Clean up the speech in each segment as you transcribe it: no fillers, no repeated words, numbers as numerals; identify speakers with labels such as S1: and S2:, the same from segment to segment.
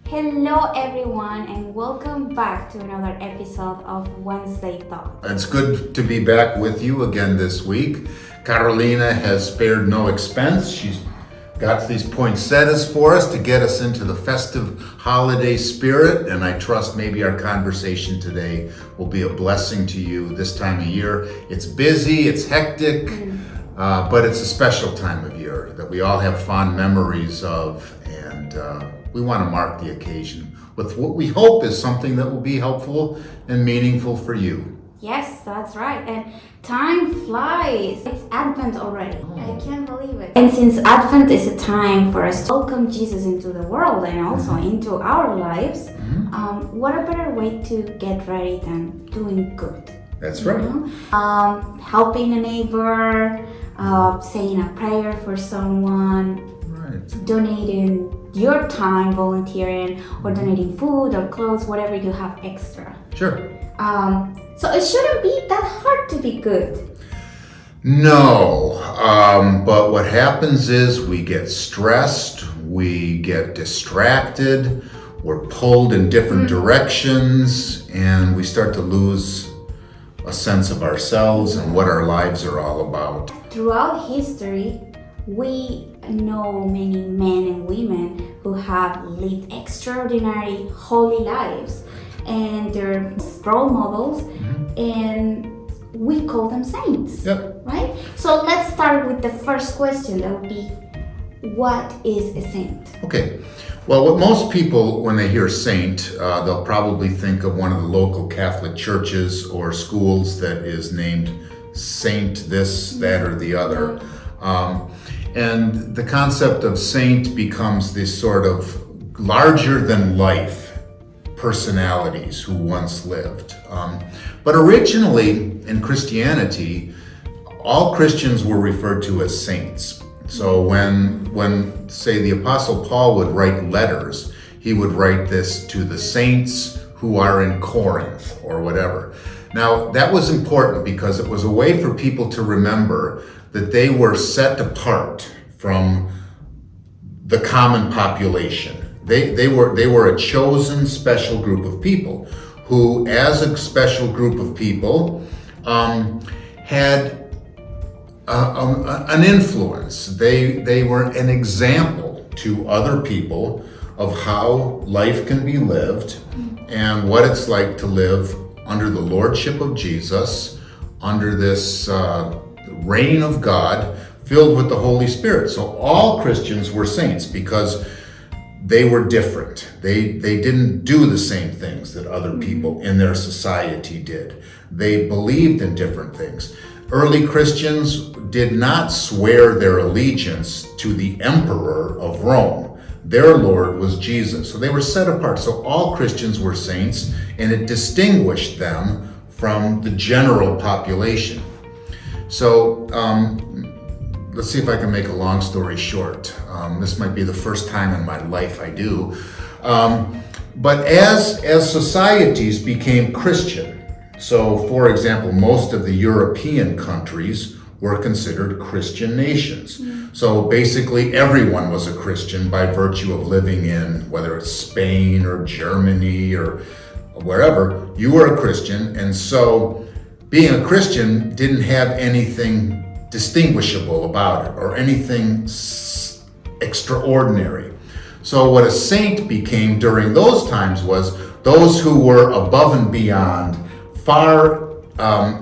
S1: Hello everyone and welcome back to another episode of Wednesday Thought.
S2: It's good to be back with you again this week. Carolina has spared no expense. She's got these poinsettias for us to get us into the festive holiday spirit, and I trust maybe our conversation today will be a blessing to you this time of year. It's busy, it's hectic, but it's a special time of year that we all have fond memories of, and we want to mark the occasion with what we hope is something that will be helpful and meaningful for you.
S1: Yes, that's right. And time flies. It's Advent already. I can't believe it. And since Advent is a time for us to welcome Jesus into the world and also into our lives, what a better way to get ready than doing good?
S2: That's right.
S1: Helping a neighbor, saying a prayer for someone, donating your time, volunteering, or donating food or clothes, whatever you have extra.
S2: Sure.
S1: So it shouldn't be that hard to be good.
S2: No, but what happens is we get stressed, we get distracted, we're pulled in different directions, and we start to lose a sense of ourselves and what our lives are all about.
S1: Throughout history, we know many men and women who have lived extraordinary, holy lives, and they're role models, and we call them saints, right? So let's start with the first question. That would be, what is a saint?
S2: Okay, well, what most people, when they hear saint, they'll probably think of one of the local Catholic churches or schools that is named Saint this, that, or the other. And the concept of saint becomes this sort of larger than life personalities who once lived. But originally in Christianity, all Christians were referred to as saints. So when say the Apostle Paul would write letters, he would write this to the saints who are in Corinth or whatever. Now that was important because it was a way for people to remember that they were set apart from the common population. They were a chosen special group of people who, as a special group of people, had an influence. They were an example to other people of how life can be lived and what it's like to live under the lordship of Jesus, under this reign of God, filled with the Holy Spirit. So all Christians were saints because they were different. They didn't do the same things that other people in their society did. They believed in different things. Early Christians did not swear their allegiance to the emperor of Rome. Their Lord was Jesus. So they were set apart. So all Christians were saints, and it distinguished them from the general population. So let's see if I can make a long story short. This might be the first time in my life I do. But as societies became Christian, so for example, most of the European countries were considered Christian nations. So basically everyone was a Christian by virtue of living in, whether it's Spain or Germany or wherever, you were a Christian. And so being a Christian didn't have anything distinguishable about it or anything extraordinary. So what a saint became during those times was those who were above and beyond, far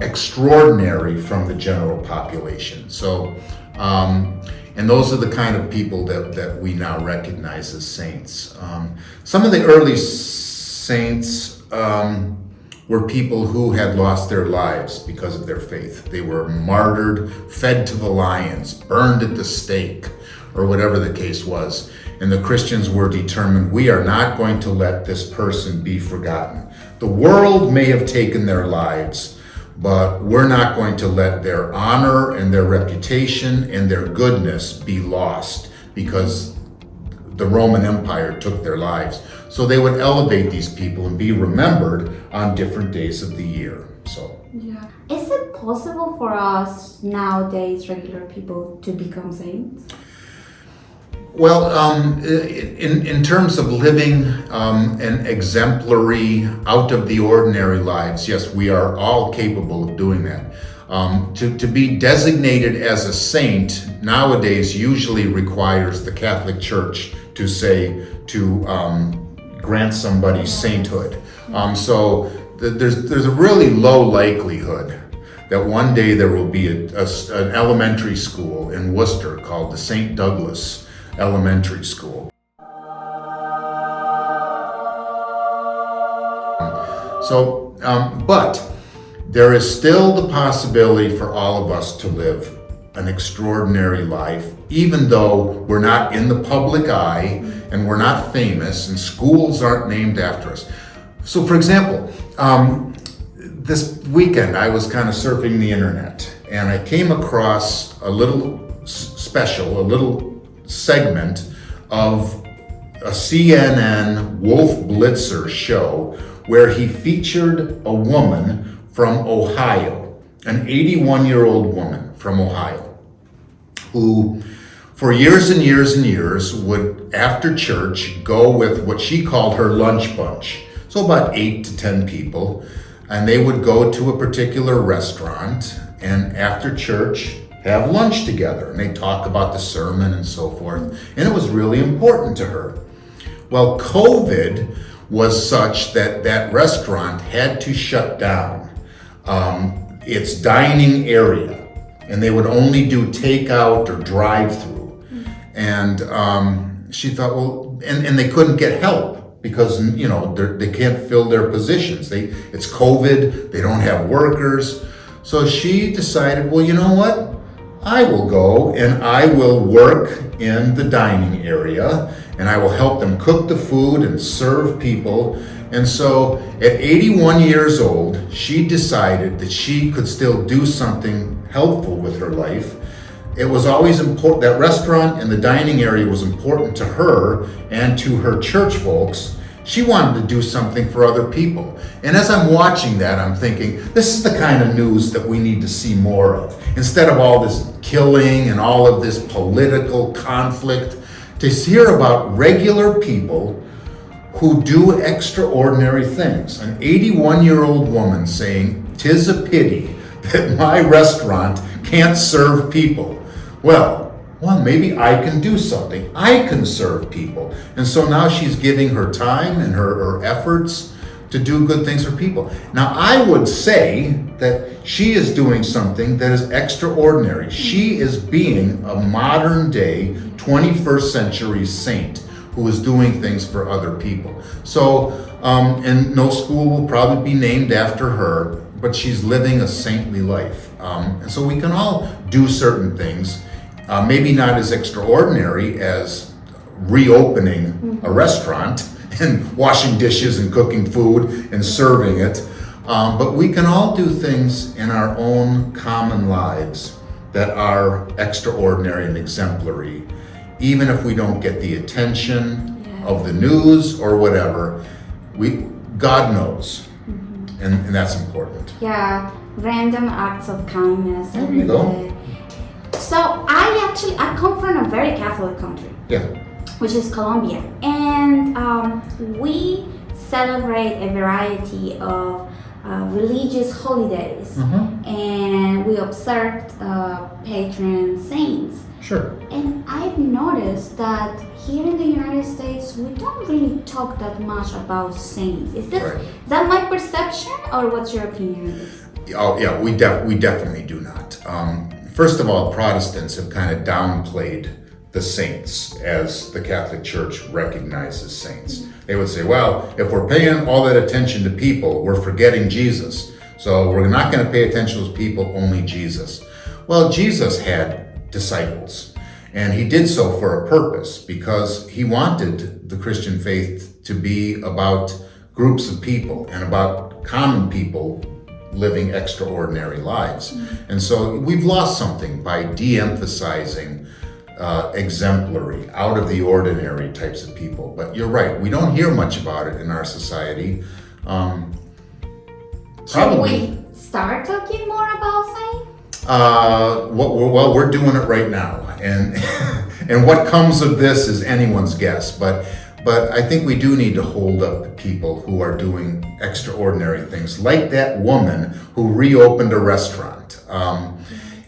S2: extraordinary from the general population. So, and those are the kind of people that we now recognize as saints. Some of the early saints were people who had lost their lives because of their faith. They were martyred, fed to the lions, burned at the stake, or whatever the case was. And the Christians were determined, we are not going to let this person be forgotten. The world may have taken their lives, but we're not going to let their honor and their reputation and their goodness be lost because the Roman Empire took their lives. So they would elevate these people and be remembered on different days of the year. So
S1: yeah. Is it possible for us nowadays, regular people, to become saints?
S2: Well, in terms of living an exemplary, out of the ordinary lives, yes, we are all capable of doing that. To be designated as a saint nowadays usually requires the Catholic Church to grant somebody sainthood. So there's a really low likelihood that one day there will be an elementary school in Worcester called the St. Douglas Elementary School. But there is still the possibility for all of us to live an extraordinary life, even though we're not in the public eye and we're not famous and schools aren't named after us. So, for example, this weekend I was kind of surfing the internet and I came across a little a little segment of a CNN Wolf Blitzer show where he featured a woman from Ohio, an 81-year-old woman from Ohio, who for years and years and years would, after church, go with what she called her lunch bunch. So about 8 to 10 people, and they would go to a particular restaurant and after church have lunch together, and they talk about the sermon and so forth, and it was really important to her. Well, COVID was such that that restaurant had to shut down its dining area, and they would only do takeout or drive-through. And she thought, well, and they couldn't get help because they can't fill their positions. It's COVID, they don't have workers. So she decided, well, you know what? I will go and I will work in the dining area and I will help them cook the food and serve people. And so at 81 years old, she decided that she could still do something helpful with her life. It was always important, that restaurant and the dining area was important to her and to her church folks. She wanted to do something for other people. And as I'm watching that, I'm thinking, this is the kind of news that we need to see more of. Instead of all this killing and all of this political conflict, to hear about regular people who do extraordinary things. An 81-year-old woman saying, "'Tis a pity that my restaurant can't serve people." Well, maybe I can do something. I can serve people. And so now she's giving her time and her efforts to do good things for people. Now, I would say that she is doing something that is extraordinary. She is being a modern day 21st century saint who is doing things for other people. So, and no school will probably be named after her, but she's living a saintly life. And so we can all do certain things. Maybe not as extraordinary as reopening a restaurant and washing dishes and cooking food and serving it. But we can all do things in our own common lives that are extraordinary and exemplary, even if we don't get the attention of the news or whatever. God knows, and that's important.
S1: Yeah, random acts of kindness.
S2: There you go.
S1: So I come from a very Catholic country, which is Colombia, and we celebrate a variety of religious holidays, and we observe patron saints.
S2: Sure.
S1: And I've noticed that here in the United States, we don't really talk that much about saints. Is that my perception, or what's your opinion on this?
S2: Oh yeah, we definitely do not. First of all, Protestants have kind of downplayed the saints as the Catholic Church recognizes saints. They would say, well, if we're paying all that attention to people, we're forgetting Jesus. So we're not going to pay attention to people, only Jesus. Well, Jesus had disciples, and he did so for a purpose, because he wanted the Christian faith to be about groups of people and about common people living extraordinary lives. And so we've lost something by de-emphasizing exemplary, out of the ordinary types of people. But you're right, we don't hear much about it in our society.
S1: Should we start talking more about saints?
S2: Well, we're doing it right now, and And what comes of this is anyone's guess. But I think we do need to hold up people who are doing extraordinary things, like that woman who reopened a restaurant.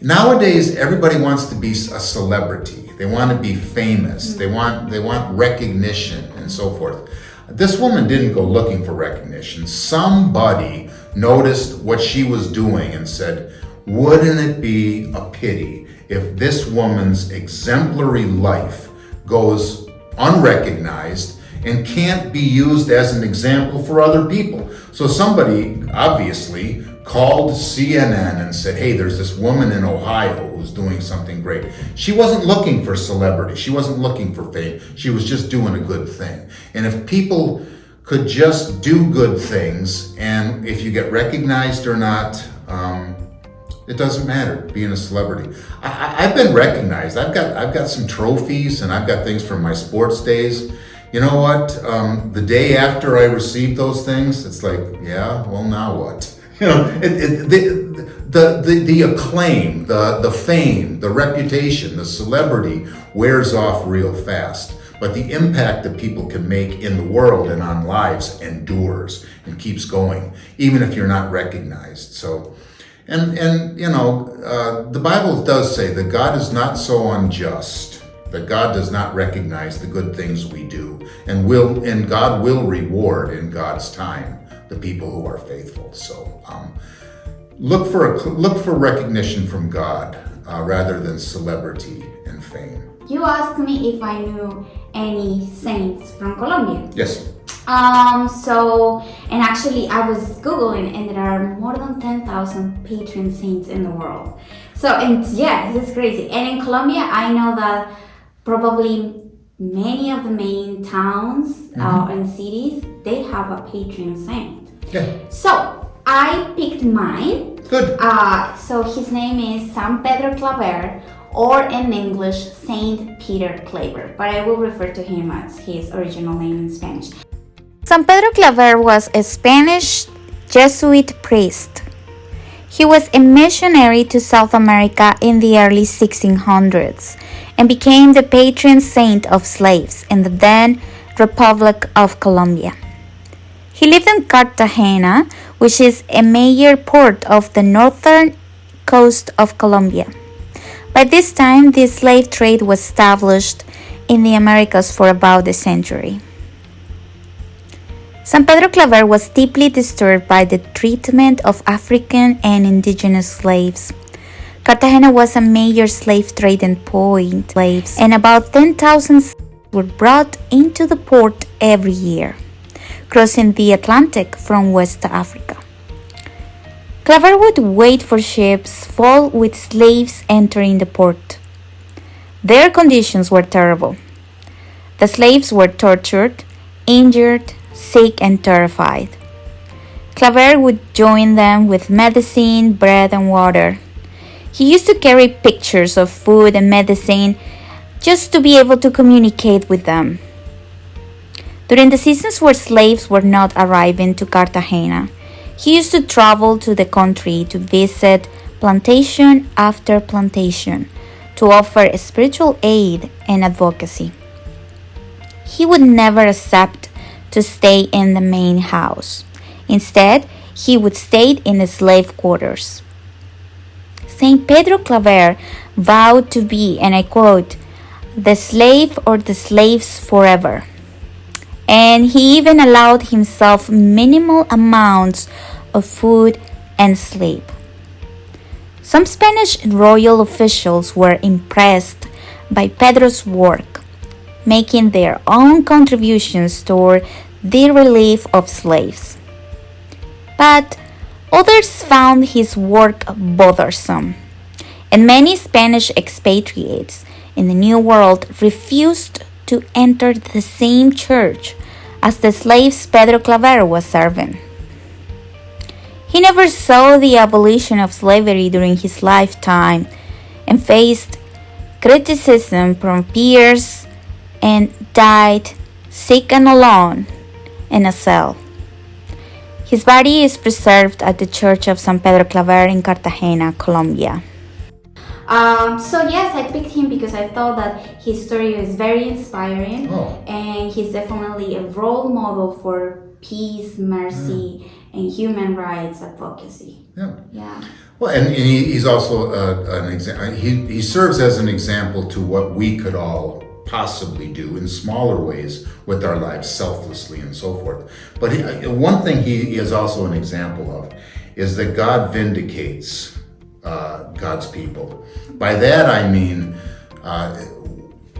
S2: Nowadays, everybody wants to be a celebrity. They want to be famous. They want recognition and so forth. This woman didn't go looking for recognition. Somebody noticed what she was doing and said, wouldn't it be a pity if this woman's exemplary life goes unrecognized and can't be used as an example for other people? So somebody obviously called CNN and said, hey, there's this woman in Ohio who's doing something great. She wasn't looking for celebrity. She wasn't looking for fame. She was just doing a good thing. And if people could just do good things, and if you get recognized or not, it doesn't matter being a celebrity. I've been recognized. I've got some trophies, and I've got things from my sports days. You know what? The day after I received those things, it's like, yeah, well, now what? You know, the acclaim, the fame, the reputation, the celebrity wears off real fast. But the impact that people can make in the world and on lives endures and keeps going, even if you're not recognized. So, and you know, the Bible does say that God is not so unjust that God does not recognize the good things we do, and God will reward in God's time the people who are faithful. So look for recognition from God rather than celebrity and fame.
S1: You asked me if I knew any saints from Colombia.
S2: Yes.
S1: And actually I was Googling, and there are more than 10,000 patron saints in the world. So, and yeah, this is crazy. And in Colombia, I know that probably many of the main towns and cities, they have a patron saint.
S2: Yeah.
S1: So I picked mine.
S2: Good.
S1: So his name is San Pedro Claver, or in English, Saint Peter Claver, but I will refer to him as his original name in Spanish.
S3: San Pedro Claver was a Spanish Jesuit priest. He was a missionary to South America in the early 1600s and became the patron saint of slaves in the then Republic of Colombia. He lived in Cartagena, which is a major port of the northern coast of Colombia. By this time, the slave trade was established in the Americas for about a century. San Pedro Claver was deeply disturbed by the treatment of African and indigenous slaves. Cartagena was a major slave trading point, and about 10,000 were brought into the port every year, crossing the Atlantic from West Africa. Claver would wait for ships full with slaves entering the port. Their conditions were terrible. The slaves were tortured, injured, sick, and terrified. Claver would join them with medicine, bread, and water. He used to carry pictures of food and medicine just to be able to communicate with them. During the seasons where slaves were not arriving to Cartagena, he used to travel to the country to visit plantation after plantation to offer spiritual aid and advocacy. He would never accept to stay in the main house. Instead, he would stay in the slave quarters. Saint Pedro Claver vowed to be, and I quote, the slave or the slaves forever. And he even allowed himself minimal amounts of food and sleep. Some Spanish royal officials were impressed by Pedro's work, making their own contributions toward the relief of slaves. But others found his work bothersome, and many Spanish expatriates in the New World refused to enter the same church as the slaves Pedro Claver was serving. He never saw the abolition of slavery during his lifetime and faced criticism from peers and died sick and alone in a cell. His body is preserved at the Church of San Pedro Claver in Cartagena, Colombia.
S1: So yes, I picked him because I thought that his story is very inspiring,
S2: Oh.
S1: and he's definitely a role model for peace, mercy, and human rights advocacy.
S2: Yeah.
S1: Yeah.
S2: Well, and he's also an example. He serves as an example to what we could all possibly do in smaller ways with our lives, selflessly and so forth. But one thing he is also an example of is that God vindicates God's people. By that I mean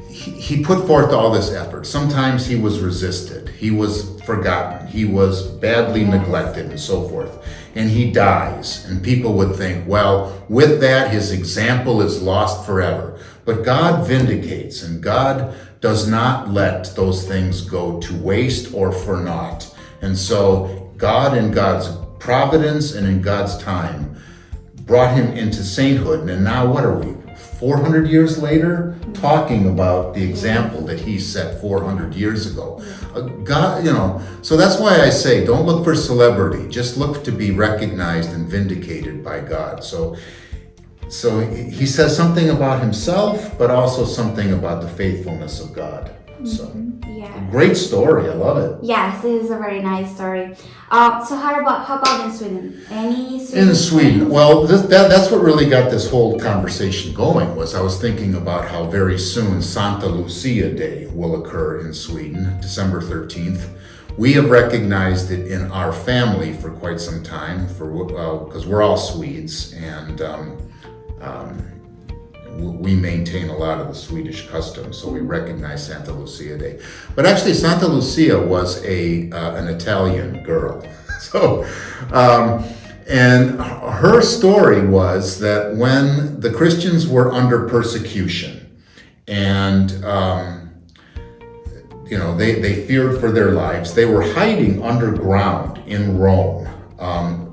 S2: he put forth all this effort. Sometimes he was resisted, he was forgotten, he was badly neglected and so forth. And he dies, and people would think, well, with that, his example is lost forever. But God vindicates, and God does not let those things go to waste or for naught. And so God, in God's providence and in God's time, brought him into sainthood. And now what are we, 400 years later, talking about the example that he set 400 years ago? God, so that's why I say, don't look for celebrity, just look to be recognized and vindicated by God. So he says something about himself, but also something about the faithfulness of God. So
S1: Yeah.
S2: great story, I love it.
S1: Yes, it is a very nice story. So how about in Sweden? Any Sweden?
S2: In Sweden, well, that's what really got this whole conversation going. Was I was thinking about how very soon Santa Lucia Day will occur in Sweden, December 13th. We have recognized it in our family for quite some time, because we're all Swedes, and we maintain a lot of the Swedish customs, so we recognize Santa Lucia Day. But actually, Santa Lucia was an Italian girl. So, and her story was that when the Christians were under persecution, and they feared for their lives, they were hiding underground in Rome,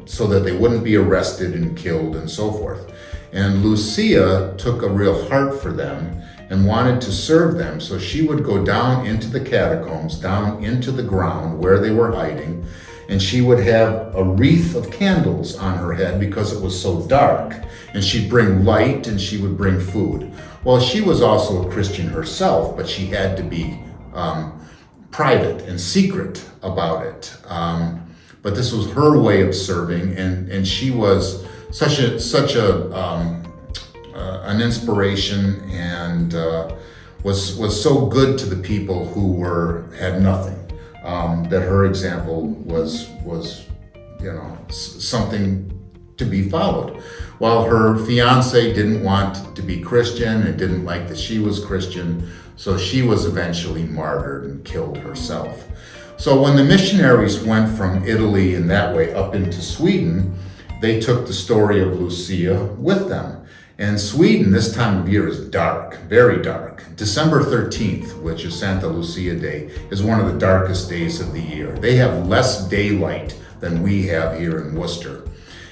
S2: so that they wouldn't be arrested and killed and so forth. And Lucia took a real heart for them and wanted to serve them, so she would go down into the catacombs, down into the ground where they were hiding, and she would have a wreath of candles on her head because it was so dark, and she'd bring light and she would bring food. Well, she was also a Christian herself, but she had to be private and secret about it. But this was her way of serving, and she was such an inspiration, and was so good to the people who had nothing, that her example was something to be followed. While her fiance didn't want to be Christian and didn't like that she was Christian, so she was eventually martyred and killed herself. So when the missionaries went from Italy in that way up into Sweden, they took the story of Lucia with them. And Sweden, this time of year, is dark, very dark. December 13th, which is Santa Lucia Day, is one of the darkest days of the year. They have less daylight than we have here in Worcester.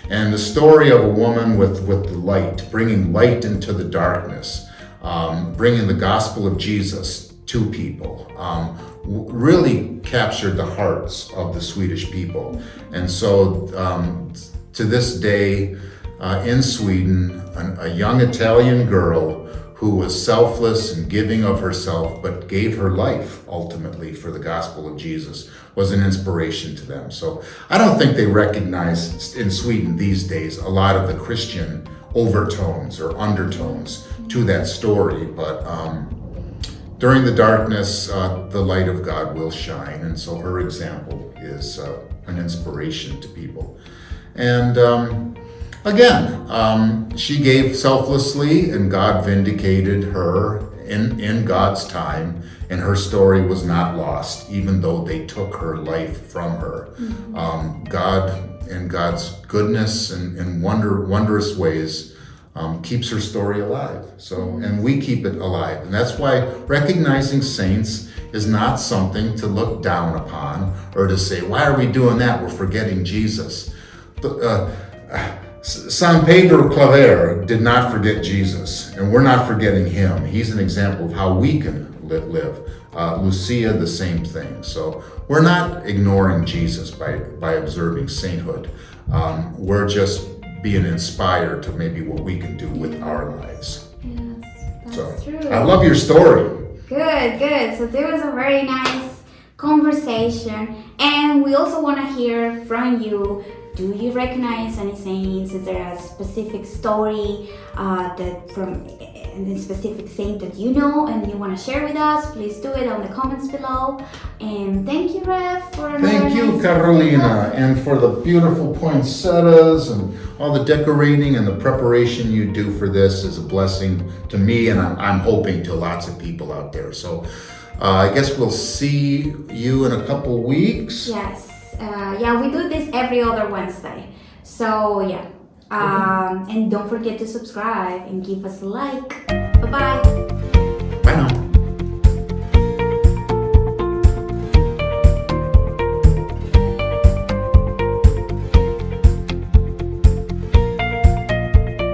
S2: And the story of a woman with the light, bringing light into the darkness, bringing the gospel of Jesus to people, really captured the hearts of the Swedish people. And so to this day, in Sweden, a young Italian girl who was selfless and giving of herself, but gave her life ultimately for the gospel of Jesus, was an inspiration to them. So I don't think they recognize in Sweden these days a lot of the Christian overtones or undertones to that story, but during the darkness, the light of God will shine, and so her example is an inspiration to people. And again, she gave selflessly, and God vindicated her in God's time, and her story was not lost, even though they took her life from her. God, in God's goodness and wondrous ways, keeps her story alive. So, and we keep it alive, and that's why recognizing saints is not something to look down upon or to say, "Why are we doing that? We're forgetting Jesus." San Pedro Claver did not forget Jesus, and we're not forgetting him. He's an example of how we can live. Lucia, the same thing. So we're not ignoring Jesus by observing sainthood. We're just being inspired to maybe what we can do with our lives.
S1: Yes,
S2: So
S1: that's true.
S2: I love your story.
S1: Good. So there was a very nice conversation, and we also want to hear from you. Do you recognize any saints? Is there a specific story that from a specific saint that you know and you want to share with us? Please do it on the comments below. And thank you, Rev, for another
S2: Thank you,
S1: nice
S2: Carolina,
S1: episode.
S2: and for the beautiful poinsettias and all the decorating and the preparation you do for this is a blessing to me, and I'm hoping to lots of people out there. So I guess we'll see you in a couple weeks.
S1: Yes. We do this every other Wednesday. So, yeah. And don't forget to subscribe and give us a like. Bye-bye.